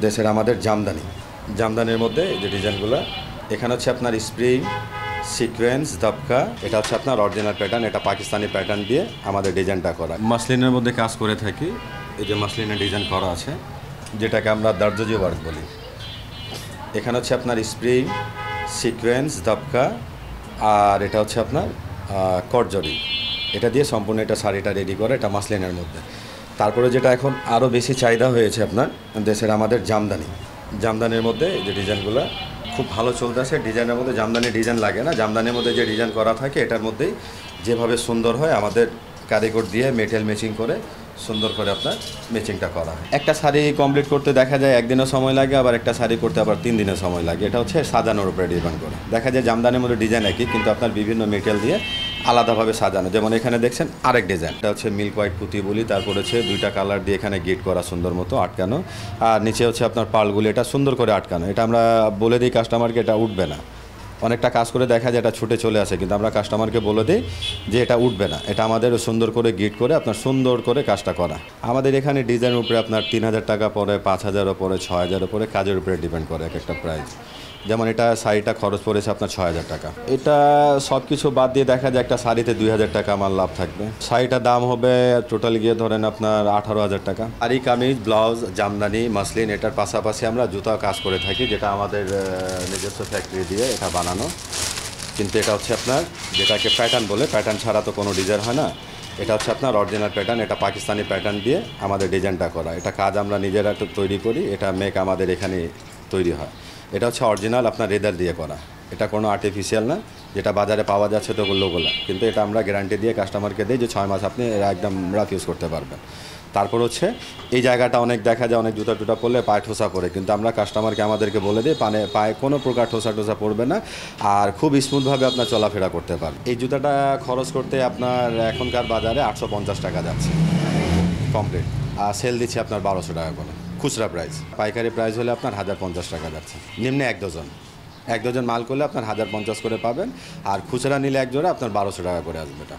দেশের আমাদের জামদানি, জামদানির মধ্যে যে ডিজাইনগুলো এখানে হচ্ছে আপনার স্প্রিং সিকোয়েন্স দবকা, এটা হচ্ছে আপনার অরিজিনাল প্যাটার্ন, এটা পাকিস্তানি প্যাটার্ন দিয়ে আমাদের ডিজাইনটা করা। মাসলিনের মধ্যে কাজ করে থাকি, এই যে মাসলিনের ডিজাইন করা আছে যেটাকে আমরা দার্জি ওয়ার্ক বলি। এখানে হচ্ছে আপনার স্প্রিং সিকোয়েন্স দবকা, আর এটা হচ্ছে আপনার করজরি, এটা দিয়ে সম্পূর্ণ এটা শাড়িটা রেডি করে, এটা মাসলিনের মধ্যে। তারপরে যেটা এখন আরও বেশি চাহিদা হয়েছে আপনার দেশের আমাদের জামদানি, জামদানির মধ্যে যে ডিজাইনগুলো খুব ভালো চলতেছে। ডিজাইনের মধ্যে জামদানি ডিজাইন লাগে না, জামদানির মধ্যে যে ডিজাইন করা থাকে এটার মধ্যেই যেভাবে সুন্দর হয় আমাদের কারিগর দিয়ে মেটেরিয়াল ম্যাচিং করে সুন্দর করে আপনার ম্যাচিংটা করা হয়। একটা শাড়ি কমপ্লিট করতে দেখা যায় একদিনও সময় লাগে, আবার একটা শাড়ি করতে আবার 3 দিনের সময় লাগে। এটা হচ্ছে সাজানোর উপরে ডিপেন্ড করে। দেখা যায় জামদানির মধ্যে ডিজাইন একই, কিন্তু আপনার বিভিন্ন মেটেরিয়াল দিয়ে আলাদাভাবে সাজানো। যেমন এখানে দেখছেন আরেক ডিজাইন, এটা হচ্ছে মিল্ক হোয়াইট পুঁতি বলি, তারপর হচ্ছে 2টা কালার দিয়ে এখানে গিট করা সুন্দর মতো আটকানো, আর নিচে হচ্ছে আপনার পালগুলি এটা সুন্দর করে আটকানো। এটা আমরা বলে দিই কাস্টমারকে এটা উঠবে না। অনেকটা কাজ করে দেখা যায় এটা ছুটে চলে আসে, কিন্তু আমরা কাস্টমারকে বলে দিই যে এটা উঠবে না, এটা আমাদের সুন্দর করে গিট করে আপনার সুন্দর করে কাজটা করা। আমাদের এখানে ডিজাইনের উপরে আপনার 3000 টাকা পড়ে, 5000 পড়ে, 6000 পড়ে, কাজের উপরে ডিপেন্ড করে এক একটা প্রাইস। যেমন এটা শাড়িটা খরচ পড়েছে আপনার 6000 টাকা। এটা সব কিছু বাদ দিয়ে দেখা যায় একটা শাড়িতে 2000 টাকা আমার লাভ থাকবে। শাড়িটার দাম হবে টোটাল গিয়ে ধরেন আপনার 18000 টাকা। শাড়ি কামিজ ব্লাউজ জামদানি মাসলিন, এটার পাশাপাশি আমরা জুতা কাজ করে থাকি, যেটা আমাদের নিজস্ব ফ্যাক্টরি দিয়ে এটা বানানো। কিন্তু এটা হচ্ছে আপনার যেটাকে প্যাটার্ন বলে, প্যাটার্ন ছাড়া তো কোনো ডিজাইন হয় না। এটা হচ্ছে আপনার অরিজিনাল প্যাটার্ন, এটা পাকিস্তানি প্যাটার্ন দিয়ে আমাদের ডিজাইনটা করা। এটা কাজ আমরা নিজেরা তৈরি করি, এটা মেক আমাদের এখানে তৈরি হয়। এটা হচ্ছে অরিজিনাল আপনার লেদার দিয়ে করা, এটা কোনো আর্টিফিশিয়াল না, যেটা বাজারে পাওয়া যাচ্ছে তো ওগুলোগুলো। কিন্তু এটা আমরা গ্যারান্টি দিয়ে কাস্টমারকে দিই যে 6 মাস আপনি একদম রাফ ইউজ করতে পারবেন। তারপর হচ্ছে এই জায়গাটা অনেক দেখা যায় অনেক জুতা টুটা পরলে পায়ে ঠোসা পড়ে, কিন্তু আমরা কাস্টমারকে আমাদেরকে বলে দিই পায়ে কোনো প্রকার ঠোসা টোসা পড়বে না, আর খুব স্মুথভাবে আপনার চলাফেরা করতে পারবেন। এই জুতাটা খরচ করতে আপনার এখনকার বাজারে 850 টাকা যাচ্ছে কমপ্লিট, আর সেল দিচ্ছে আপনার 1200 টাকা করে খুচরা প্রাইস। পাইকারি প্রাইস হলে আপনার 1050 টাকা যাচ্ছে। নিম্নে এক ডজন মাল করলে আপনার 1050 করে পাবেন, আর খুচরা নিলে এক জোড়া আপনার 1200 টাকা করে আসবে এটা।